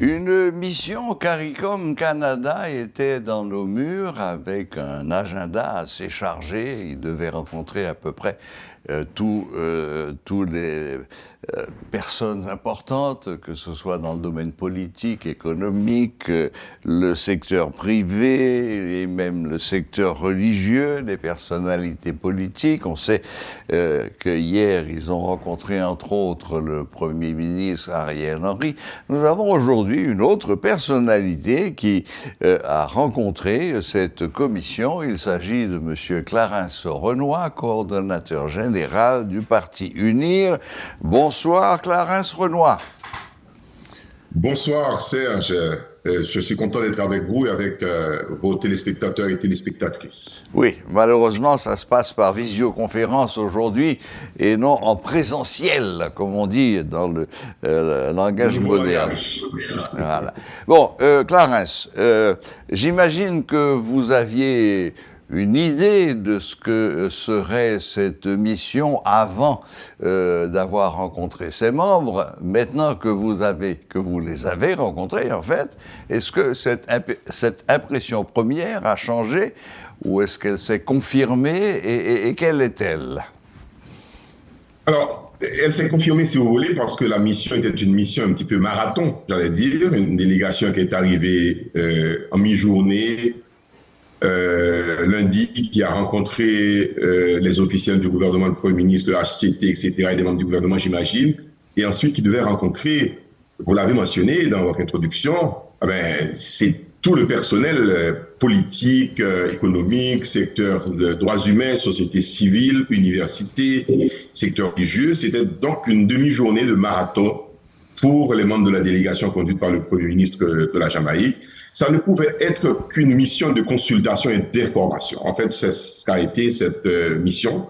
Une mission CARICOM Canada était dans nos murs avec un agenda assez chargé. Il devait rencontrer à peu près tous les personnes importantes, que ce soit dans le domaine politique, économique, le secteur privé et même le secteur religieux, les personnalités politiques. On sait que hier, ils ont rencontré entre autres le Premier ministre Ariel Henry. Nous avons aujourd'hui une autre personnalité qui a rencontré cette commission. Il s'agit de M. Clarence Renoy, coordonnateur général du Parti UNIR. Bonsoir Clarence Renoy. Bonsoir Serge, je suis content d'être avec vous et avec vos téléspectateurs et téléspectatrices. Oui, malheureusement ça se passe par visioconférence aujourd'hui et non en présentiel, comme on dit dans le langage moderne. Voilà. Bon, Clarence, j'imagine que vous aviez une idée de ce que serait cette mission avant d'avoir rencontré ses membres. Maintenant que vous les avez rencontrés, en fait, est-ce que cette impression première a changé ou est-ce qu'elle s'est confirmée et quelle est-elle? Alors, elle s'est confirmée, si vous voulez, parce que la mission était une mission un petit peu marathon, j'allais dire, une délégation qui est arrivée en mi-journée, lundi, qui a rencontré les officiels du gouvernement, le Premier ministre, le HCT, etc., et des membres du gouvernement, j'imagine, et ensuite qui devait rencontrer, vous l'avez mentionné dans votre introduction, c'est tout le personnel politique, économique, secteur de droits humains, société civile, université, secteur religieux. C'était donc une demi-journée de marathon pour les membres de la délégation conduite par le Premier ministre de la Jamaïque. Ça ne pouvait être qu'une mission de consultation et d'information. En fait, c'est ce qu'a été cette mission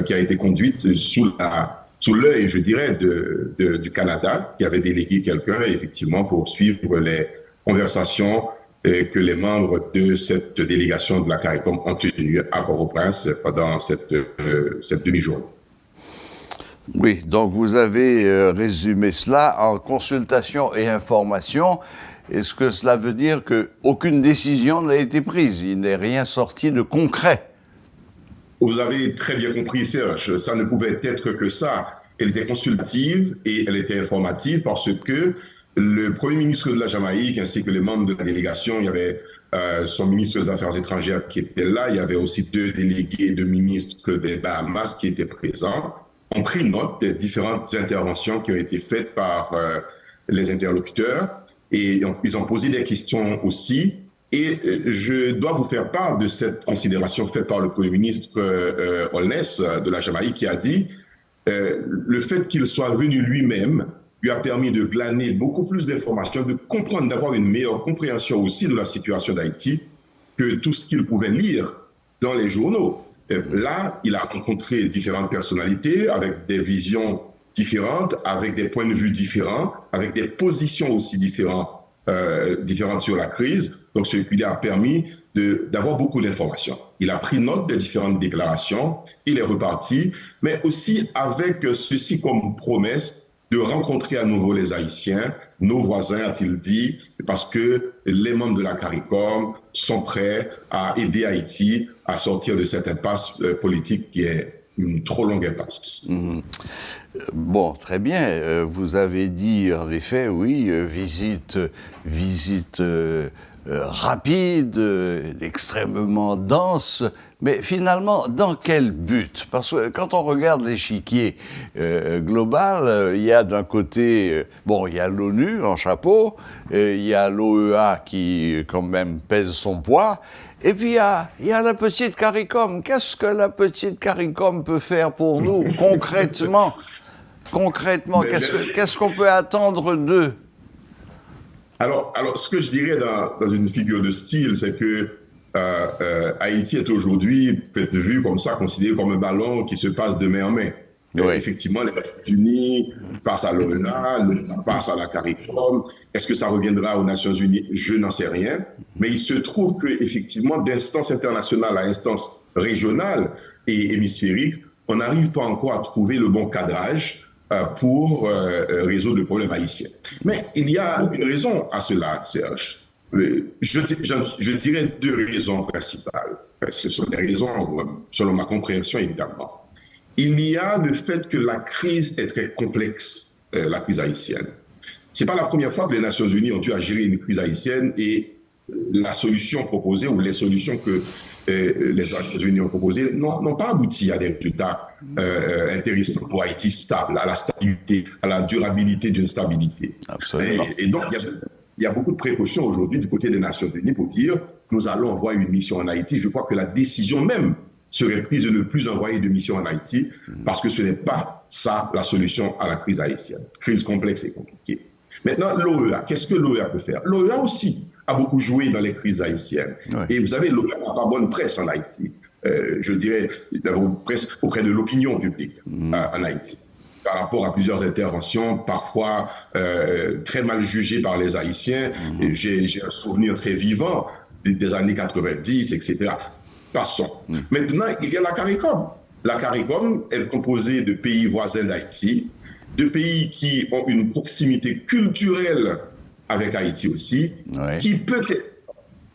qui a été conduite sous l'œil, je dirais, du Canada, qui avait délégué quelqu'un, effectivement, pour suivre les conversations que les membres de cette délégation de la CARICOM ont tenues à Port-au-Prince pendant cette demi-journée. Oui, donc vous avez résumé cela en consultation et information. Est-ce que cela veut dire qu'aucune décision n'a été prise? Il n'est rien sorti de concret? Vous avez très bien compris, Serge. Ça ne pouvait être que ça. Elle était consultative et elle était informative parce que le Premier ministre de la Jamaïque ainsi que les membres de la délégation, il y avait son ministre des Affaires étrangères qui était là, il y avait aussi 2 délégués de ministres des Bahamas qui étaient présents, ont pris note des différentes interventions qui ont été faites par les interlocuteurs et ils ont posé des questions aussi. Et je dois vous faire part de cette considération faite par le Premier ministre Holness de la Jamaïque qui a dit le fait qu'il soit venu lui-même lui a permis de glaner beaucoup plus d'informations, de comprendre, d'avoir une meilleure compréhension aussi de la situation d'Haïti que tout ce qu'il pouvait lire dans les journaux. Là, il a rencontré différentes personnalités avec des visions différentes, avec des points de vue différents, avec des positions aussi différentes sur la crise. Donc, ce qui lui a permis d'avoir beaucoup d'informations. Il a pris note des différentes déclarations, il est reparti, mais aussi avec ceci comme promesse de rencontrer à nouveau les Haïtiens, nos voisins, a-t-il dit, parce que les membres de la CARICOM sont prêts à aider Haïti à sortir de cette impasse politique qui est une trop longue impasse. Mmh. Bon, très bien. Vous avez dit, en effet, oui, visite rapide, extrêmement dense, mais finalement, dans quel but? Parce que quand on regarde l'échiquier global, il y a d'un côté, il y a l'ONU en chapeau, il y a l'OEA qui, quand même, pèse son poids, et puis il y a la petite CARICOM. Qu'est-ce que la petite CARICOM peut faire pour nous, concrètement? Concrètement, qu'est-ce qu'on peut attendre d'eux? Alors, ce que je dirais dans une figure de style, c'est que Haïti est aujourd'hui peut-être vu comme ça, considéré comme un ballon qui se passe de main en main. Oui. Effectivement, les États-Unis passent à l'ONU, l'ONU passe à la CARICOM. Est-ce que ça reviendra aux Nations Unies? Je n'en sais rien. Mais il se trouve qu'effectivement, d'instance internationale à instance régionale et hémisphérique, on n'arrive pas encore à trouver le bon cadrage pour résoudre le problème haïtien. Mais il y a une raison à cela, Serge. Je dirais deux raisons principales. Ce sont des raisons, selon ma compréhension, évidemment. Il y a le fait que la crise est très complexe, la crise haïtienne. Ce n'est pas la première fois que les Nations Unies ont eu à gérer une crise haïtienne et la solution proposée ou les solutions que les Nations Unies ont proposées n'ont pas abouti à des résultats intéressants pour Haïti stable, à la stabilité, à la durabilité d'une stabilité. Absolument. Et donc, il y a beaucoup de précautions aujourd'hui du côté des Nations Unies pour dire nous allons envoyer une mission en Haïti. Je crois que la décision même serait prise de ne plus envoyer de mission en Haïti parce que ce n'est pas ça la solution à la crise haïtienne. Crise complexe et compliquée. Maintenant, l'OEA, qu'est-ce que l'OEA peut faire? L'OEA aussi a beaucoup joué dans les crises haïtiennes. Ouais. Et vous savez, l'OEA n'a pas bonne presse en Haïti. Je dirais, presse auprès de l'opinion publique en Haïti. Par rapport à plusieurs interventions, parfois très mal jugées par les Haïtiens. J'ai un souvenir très vivant des années 90, etc. Passons. Maintenant, il y a la CARICOM. La CARICOM est composée de pays voisins d'Haïti, de pays qui ont une proximité culturelle avec Haïti aussi, qui peut-être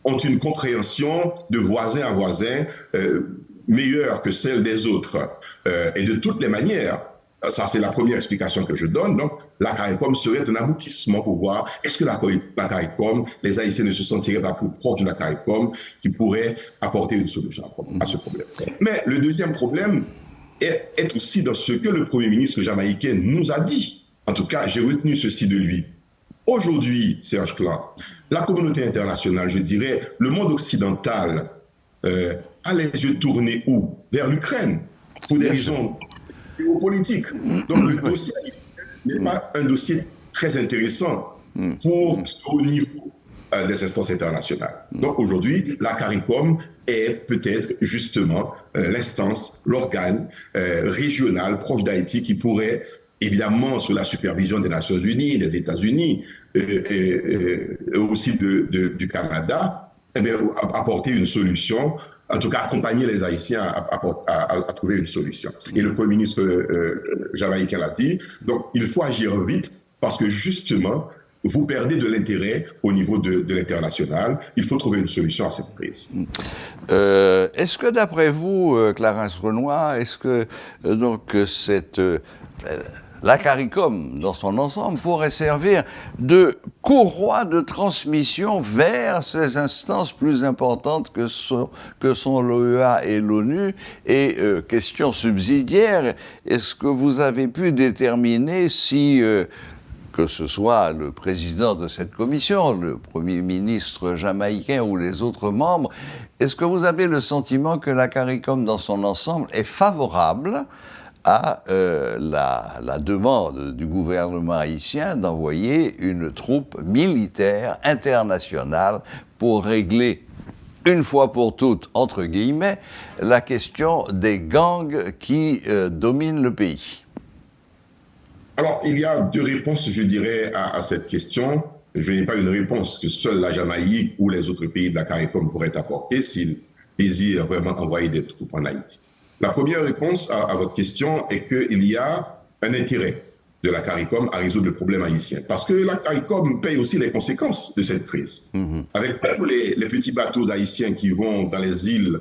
ont une compréhension de voisin à voisin meilleure que celle des autres. Et de toutes les manières, ça c'est la première explication que je donne, donc la CARICOM serait un aboutissement pour voir est-ce que la CARICOM, les Haïtiens ne se sentiraient pas plus proches de la CARICOM qui pourrait apporter une solution à ce problème. Mais le deuxième problème est aussi dans ce que le Premier ministre jamaïcain nous a dit. En tout cas, j'ai retenu ceci de lui. Aujourd'hui, Serge Clan, la communauté internationale, je dirais, le monde occidental, a les yeux tournés où? Vers l'Ukraine, pour des raisons géopolitiques. Donc le dossier n'est pas un dossier très intéressant au niveau des instances internationales. Donc aujourd'hui, la CARICOM est peut-être justement l'instance, l'organe régional proche d'Haïti qui pourrait, évidemment sous la supervision des Nations Unies, des États-Unis et aussi du Canada, apporter une solution, en tout cas accompagner les Haïtiens à trouver une solution. Et le Premier ministre jamaïcain l'a dit, donc il faut agir vite parce que justement, vous perdez de l'intérêt au niveau de l'international. Il faut trouver une solution à cette crise. Est-ce que d'après vous, Clarence Renoir, est-ce que donc la CARICOM, dans son ensemble, pourrait servir de courroie de transmission vers ces instances plus importantes que sont l'OEA et l'ONU? Et question subsidiaire, est-ce que vous avez pu déterminer si, que ce soit le président de cette commission, le Premier ministre jamaïcain ou les autres membres, est-ce que vous avez le sentiment que la CARICOM, dans son ensemble, est favorable à la demande du gouvernement haïtien d'envoyer une troupe militaire internationale pour régler, une fois pour toutes, entre guillemets, la question des gangs qui dominent le pays? Alors, il y a deux réponses, je dirais, à cette question. Je n'ai pas une réponse que seule la Jamaïque ou les autres pays de la CARICOM pourraient apporter s'ils désirent vraiment envoyer des troupes en Haïti. La première réponse à votre question est qu'il y a un intérêt de la CARICOM à résoudre le problème haïtien. Parce que la CARICOM paye aussi les conséquences de cette crise. Avec tous les petits bateaux haïtiens qui vont dans les îles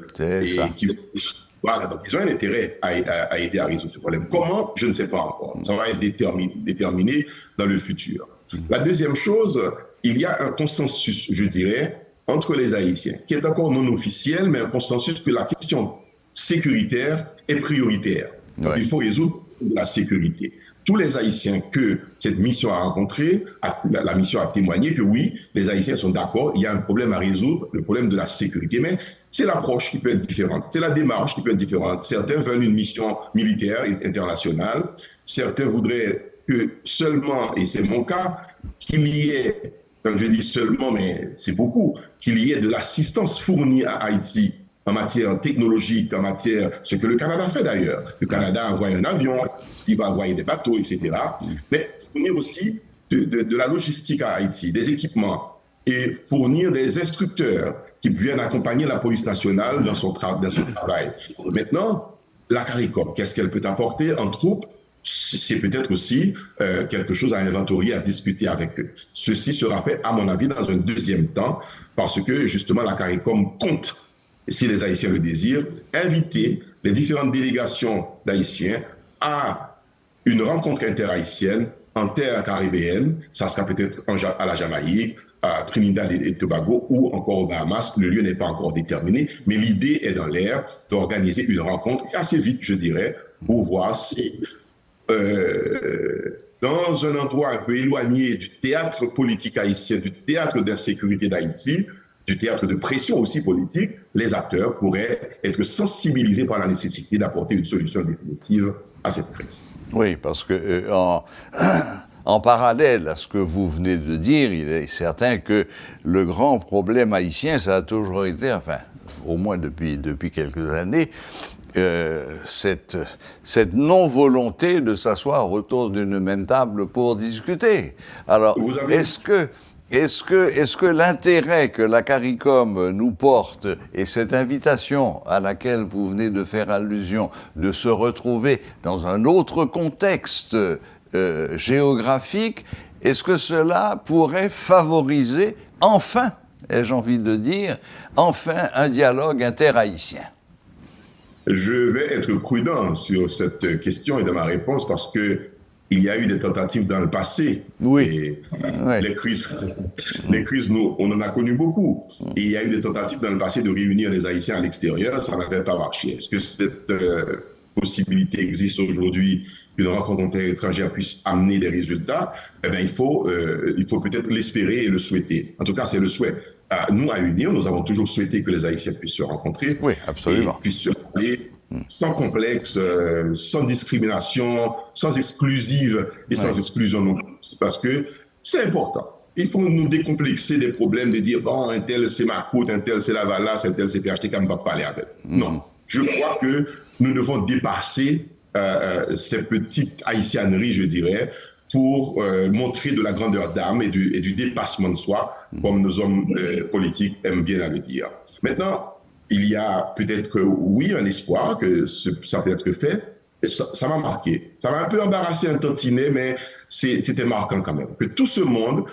voilà, donc ils ont un intérêt à aider à résoudre ce problème. Comment? Je ne sais pas encore. Ça va être déterminé dans le futur. La deuxième chose, il y a un consensus, je dirais, entre les Haïtiens, qui est encore non officiel, mais un consensus que la question sécuritaire est prioritaire. Donc il faut résoudre la sécurité. Tous les Haïtiens que cette mission a rencontrés, la mission a témoigné que oui, les Haïtiens sont d'accord, il y a un problème à résoudre, le problème de la sécurité. Mais c'est l'approche qui peut être différente, c'est la démarche qui peut être différente. Certains veulent une mission militaire internationale, certains voudraient que seulement, et c'est mon cas, qu'il y ait, quand je dis seulement, mais c'est beaucoup, qu'il y ait de l'assistance fournie à Haïti en matière technologique, en matière, ce que le Canada fait d'ailleurs. Le Canada envoie un avion, il va envoyer des bateaux, etc. Mais fournir aussi de la logistique à Haïti, des équipements, et fournir des instructeurs qui viennent accompagner la police nationale dans son travail. Maintenant, la CARICOM, qu'est-ce qu'elle peut apporter en troupes? c'est peut-être aussi quelque chose à inventorier, à discuter avec eux. Ceci sera fait, à mon avis, dans un deuxième temps, parce que justement la CARICOM compte, si les Haïtiens le désirent, inviter les différentes délégations d'Haïtiens à une rencontre interhaïtienne en terre caribéenne. Ça sera peut-être à la Jamaïque, à Trinidad et Tobago ou encore aux Bahamas. Le lieu n'est pas encore déterminé, mais l'idée est dans l'air d'organiser une rencontre assez vite, je dirais, pour voir si dans un endroit un peu éloigné du théâtre politique haïtien, du théâtre d'insécurité d'Haïti, du théâtre de pression aussi politique, les acteurs pourraient être sensibilisés par la nécessité d'apporter une solution définitive à cette crise. Oui, parce que en parallèle à ce que vous venez de dire, il est certain que le grand problème haïtien, ça a toujours été, enfin, au moins depuis quelques années, cette non-volonté de s'asseoir autour d'une même table pour discuter. Alors, est-ce que l'intérêt que la CARICOM nous porte et cette invitation à laquelle vous venez de faire allusion, de se retrouver dans un autre contexte géographique, est-ce que cela pourrait favoriser, enfin, ai-je envie de dire, enfin un dialogue interhaïtien? Je vais être prudent sur cette question et de ma réponse parce que il y a eu des tentatives dans le passé. Oui. Et les crises, nous, on en a connu beaucoup. Et il y a eu des tentatives dans le passé de réunir les Haïtiens à l'extérieur, ça n'avait pas marché. Est-ce que cette possibilité existe aujourd'hui qu'une rencontre étrangère puisse amener des résultats? Eh bien, il faut peut-être l'espérer et le souhaiter. En tout cas, c'est le souhait. Nous, à UNIR, nous avons toujours souhaité que les Haïtiens puissent se rencontrer. Oui, absolument. Et puissent se parler sans complexe, sans discrimination, sans exclusive et sans exclusion non plus. Parce que c'est important. Il faut nous décomplexer des problèmes de dire, bon, un tel c'est ma côte, un tel c'est la Valace, un tel c'est PHT, qu'on ne va pas parler avec. Non. Je crois que nous devons dépasser ces petites haïtianeries, je dirais, pour montrer de la grandeur d'âme et du dépassement de soi, comme nos hommes politiques aiment bien à le dire. Maintenant, il y a peut-être, oui, un espoir que ça peut être fait. Et ça m'a marqué. Ça m'a un peu embarrassé, un tantinet, mais c'était marquant quand même. Que tout ce monde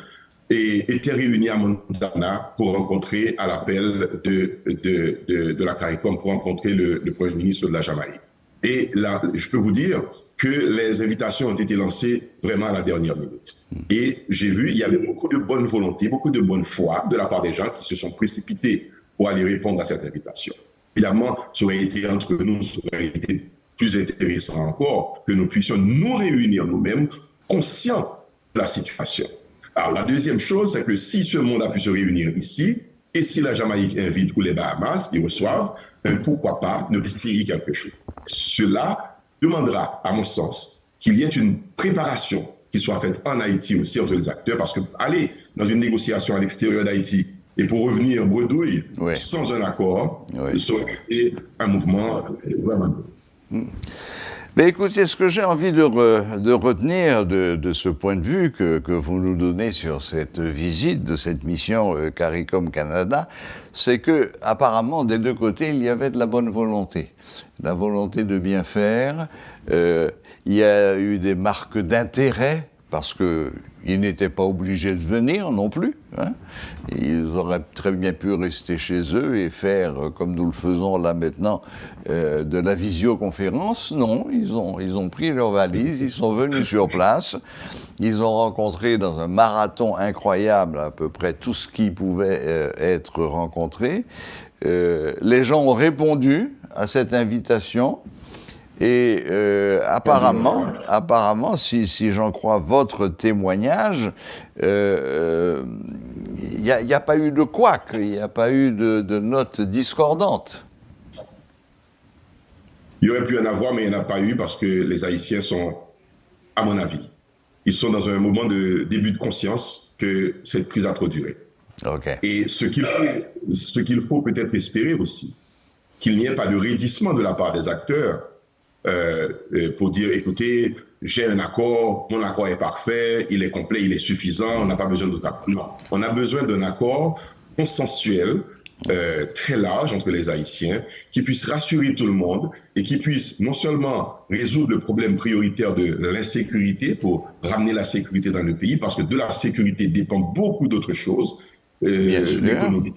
était réuni à Montana pour rencontrer, à l'appel de la CARICOM, pour rencontrer le Premier ministre de la Jamaïque. Et là, je peux vous dire que les invitations ont été lancées vraiment à la dernière minute. Et j'ai vu, il y avait beaucoup de bonne volonté, beaucoup de bonne foi de la part des gens qui se sont précipités pour aller répondre à cette invitation. Évidemment, ça aurait été entre nous, ça aurait été plus intéressant encore que nous puissions nous réunir nous-mêmes, conscients de la situation. Alors, la deuxième chose, c'est que si ce monde a pu se réunir ici, et si la Jamaïque invite ou les Bahamas, ils reçoivent, pourquoi pas ne essayer quelque chose. Cela demandera, à mon sens, qu'il y ait une préparation qui soit faite en Haïti aussi entre les acteurs, parce que aller dans une négociation à l'extérieur d'Haïti, et pour revenir bredouille, sans un accord, ça aurait été un mouvement vraiment. Mais écoutez, ce que j'ai envie de retenir de ce point de vue que vous nous donnez sur cette visite de cette mission CARICOM Canada, c'est que apparemment des deux côtés il y avait de la bonne volonté, la volonté de bien faire. Il y a eu des marques d'intérêt parce que ils n'étaient pas obligés de venir non plus. Hein. Ils auraient très bien pu rester chez eux et faire, comme nous le faisons là maintenant, de la visioconférence. Non, ils ont pris leurs valises, ils sont venus sur place. Ils ont rencontré dans un marathon incroyable à peu près tout ce qui pouvait être rencontré. Les gens ont répondu à cette invitation. Et apparemment, si j'en crois votre témoignage, il n'y a pas eu de couac, il n'y a pas eu de notes discordantes. Il y aurait pu en avoir, mais il n'y en a pas eu parce que les Haïtiens sont, à mon avis, ils sont dans un moment de début de conscience que cette crise a trop duré. Okay. Et ce qu'il faut peut-être espérer aussi, qu'il n'y ait pas de raidissement de la part des acteurs, pour dire, écoutez, j'ai un accord, mon accord est parfait, il est complet, il est suffisant, on n'a pas besoin d'autre accord. Non, on a besoin d'un accord consensuel très large entre les Haïtiens, qui puisse rassurer tout le monde et qui puisse non seulement résoudre le problème prioritaire de l'insécurité pour ramener la sécurité dans le pays, parce que de la sécurité dépendent beaucoup d'autres choses, l'économie,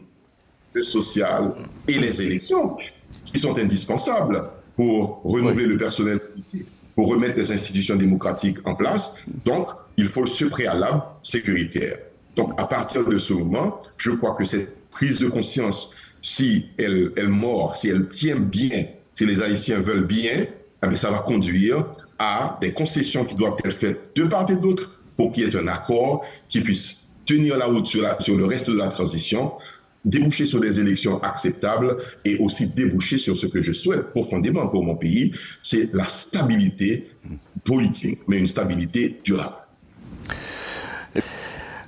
le social et les élections, qui sont indispensables pour renouveler le personnel politique, pour remettre les institutions démocratiques en place. Donc, il faut ce préalable sécuritaire. Donc, à partir de ce moment, je crois que cette prise de conscience, si elle mord, si elle tient bien, si les Haïtiens veulent bien, eh bien, ça va conduire à des concessions qui doivent être faites de part et d'autre pour qu'il y ait un accord qui puisse tenir la route sur le reste de la transition, déboucher sur des élections acceptables et aussi déboucher sur ce que je souhaite profondément pour mon pays, c'est la stabilité politique, mais une stabilité durable.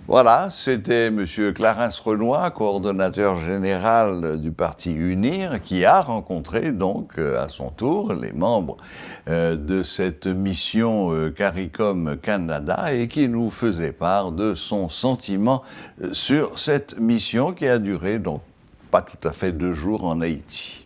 Voilà, c'était M. Clarence Renoy, coordonnateur général du parti UNIR, qui a rencontré donc à son tour les membres de cette mission CARICOM Canada et qui nous faisait part de son sentiment sur cette mission qui a duré donc pas tout à fait 2 jours en Haïti.